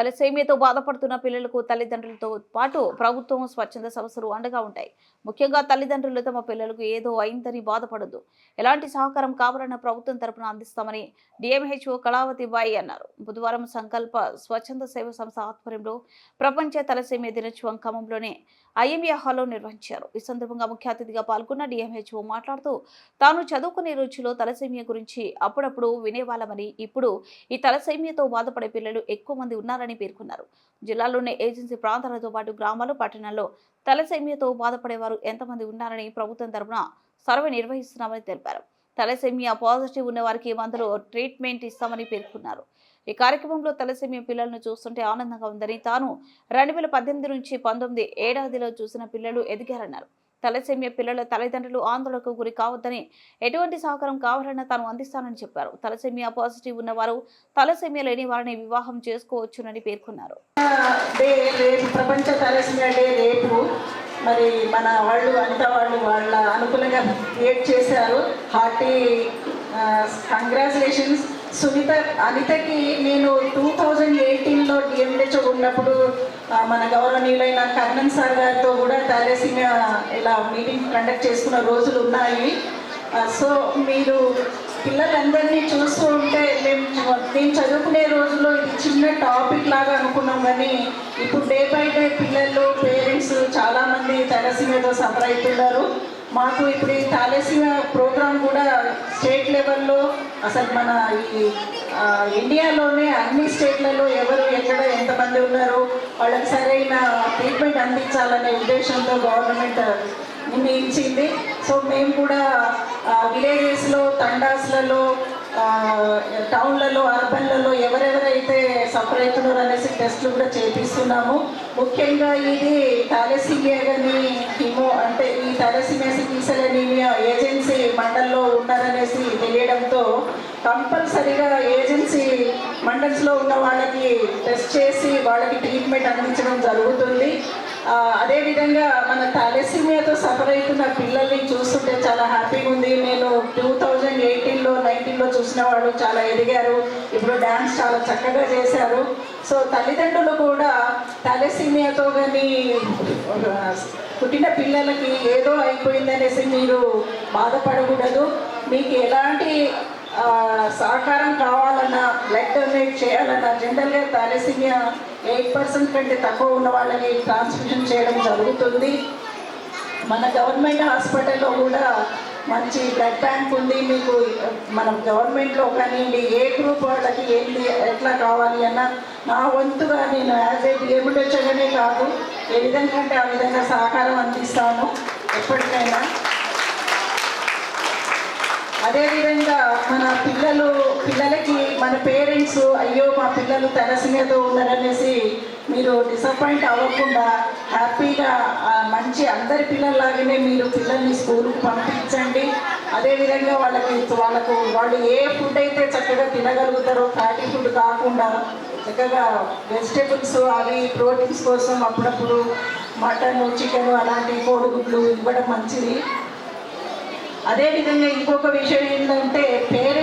తలసేమియాతో బాధపడుతున్న పిల్లలకు తల్లిదండ్రులతో పాటు ప్రభుత్వం స్వచ్ఛంద సంస్థలు అండగా ఉంటాయి. ముఖ్యంగా తల్లిదండ్రులు తమ పిల్లలకు ఏదో అయిందని బాధపడద్దు, ఎలాంటి సహకారం కావాలన్న ప్రభుత్వం తరపున అందిస్తామని డిఎంహెచ్ఓ కళావతి బాయి అన్నారు. బుధవారం సంకల్ప స్వచ్ఛంద సేవ సంస్థ ఆధ్వర్యంలో ప్రపంచ తలసేమియా దినోత్సవం ఖమ్మంలోని ఐఎంఏ హాల్లో నిర్వహించారు. ఈ సందర్భంగా ముఖ్య అతిథిగా పాల్గొన్న డిఎంహెచ్ఓ మాట్లాడుతూ తాను చదువుకునే రోజుల్లో తలసేమియా గురించి అప్పుడప్పుడు వినేవాళ్ళమని, ఇప్పుడు ఈ తలసేమియాతో బాధపడే పిల్లలు ఎక్కువ మంది ఉన్నారని పేర్కొన్నారు. జిల్లాలోని ఏజెన్సీ ప్రాంతాలతో పాటు గ్రామాలు, పట్టణాల్లో తలసేమియాతో బాధపడేవారు ఎంతమంది ఉన్నారని ప్రభుత్వం తరపున సర్వే నిర్వహిస్తున్నామని తెలిపారు. తలసేమియా పాజిటివ్ ఉన్న వారికి మందులు ట్రీట్మెంట్ ఇస్తామని పేర్కొన్నారు. ఈ కార్యక్రమంలో తలసేమియా పిల్లలను చూస్తుంటే ఆనందంగా ఉందని, తాను 2018 నుంచి 19 ఏడాదిలో చూసిన పిల్లలు ఎదిగారన్నారు. తలసేమియా పిల్లల తల్లిదండ్రులు ఆందోళనకు గురి కావద్దని, ఎటువంటి సహకారం కావాలన్నా తాను అందిస్తానని చెప్పారు. తలసేమియా పాజిటివ్ ఉన్నవారు తలసేమియా లేని వారిని వివాహం చేసుకోవచ్చునని పేర్కొన్నారు. ప్రపంచ తలసేమియా డే రేపు మరి మన వాళ్ళు అంతా వాళ్ళ అనుకూలంగా క్రియేట్ చేశారు. Hearty congratulations. అనితకి నేను 2018లో డిఎంహెచ్ఓ ఉన్నప్పుడు మన గౌరవనీయులైన కర్ణన్ సార్ గారితో కూడా తలసేమియా ఇలా మీటింగ్ కండక్ట్ చేసుకున్న రోజులు ఉన్నాయి. సో మీరు పిల్లలందరినీ చూస్తూ ఉంటే మేము చదువుకునే రోజుల్లో ఇది చిన్న టాపిక్ లాగా అనుకున్నాం, కానీ ఇప్పుడు డే బై డే పిల్లలు, పేరెంట్స్ చాలామంది తలసేమియాతో సఫర్ అవుతున్నారు. మాకు ఇప్పుడు ఈ తలసేమియా ప్రోగ్రాం కూడా స్టేట్ లెవెల్లో అసలు మన ఈ ఇండియాలోనే అన్ని స్టేట్లలో ఎవరు ఎక్కడ ఎంతమంది ఉన్నారు వాళ్ళకి సరైన ట్రీట్మెంట్ అందించాలనే ఉద్దేశంతో గవర్నమెంట్ నిర్ణయించింది. సో మేము కూడా విలేజెస్లో, తండాస్లలో, టౌన్లలో, అర్బన్లలో ఎవరెవరైతే సఫర్ అవుతున్నారో అనేసి టెస్టులు కూడా చేపిస్తున్నాము. ముఖ్యంగా ఇది తలసేమియా కానీ అంటే ఈ తలసేమియా సికిల్ అనీమియా ఏజెన్సీ మండల్లో ఉన్నారనేసి తెలియడంతో కంపల్సరీగా ఏజెన్సీ మండల్స్లో ఉన్న వాళ్ళకి టెస్ట్ చేసి వాళ్ళకి ట్రీట్మెంట్ అందించడం జరుగుతుంది. అదేవిధంగా మన తలసేమియాతో సఫర్ అవుతున్న పిల్లల్ని చూస్తుంటే చాలా హ్యాపీగా ఉంది. నేను 2018లో 19లో చూసిన వాళ్ళు చాలా ఎదిగారు, ఇప్పుడు డ్యాన్స్ చాలా చక్కగా చేశారు. సో తల్లిదండ్రులు కూడా తలసేమియాతో కానీ పుట్టిన పిల్లలకి ఏదో అయిపోయిందనేసి మీరు బాధపడకూడదు. మీకు ఎలాంటి సహకారం కావాలన్నా, బ్లడ్ డొనేట్ చేయాలన్నా, జనరల్గా తలసేమియా 8% కంటే తక్కువ ఉన్న వాళ్ళని ట్రాన్స్ఫ్యూషన్ చేయడం జరుగుతుంది. మన గవర్నమెంట్ హాస్పిటల్లో కూడా మంచి బ్లడ్ బ్యాంక్ ఉంది. మీకు మన గవర్నమెంట్లో కానివ్వండి, ఏ గ్రూప్ వాళ్ళకి ఏంటి ఎట్లా కావాలి అన్న నా వంతుగా నేను యాజ్ ఏ డిఎంహెచ్ఓగానే కాదు, ఏ విధంగా అంటే ఆ విధంగా సహకారం అందిస్తాను ఎప్పటికైనా. అదేవిధంగా మన పిల్లలకి మన పేరెంట్స్ అయ్యో మా పిల్లలు తలసేమియాతో ఉన్నారనేసి మీరు డిసప్పాయింట్ అవ్వకుండా హ్యాపీగా మంచి అందరి పిల్లల్లాగానే మీరు పిల్లల్ని స్కూల్కి పంపించండి. అదేవిధంగా వాళ్ళు ఏ ఫుడ్ అయితే చక్కగా తినగలుగుతారో, ఫ్యాటీ ఫుడ్ కాకుండా చక్కగా వెజిటేబుల్స్ అవి ప్రోటీన్స్ కోసం అప్పుడప్పుడు మటన్, చికెన్ అలాంటి కోడిగుడ్లు ఇవ్వడం మంచిది. అదేవిధంగా ఇంకొక విషయం ఏంటంటే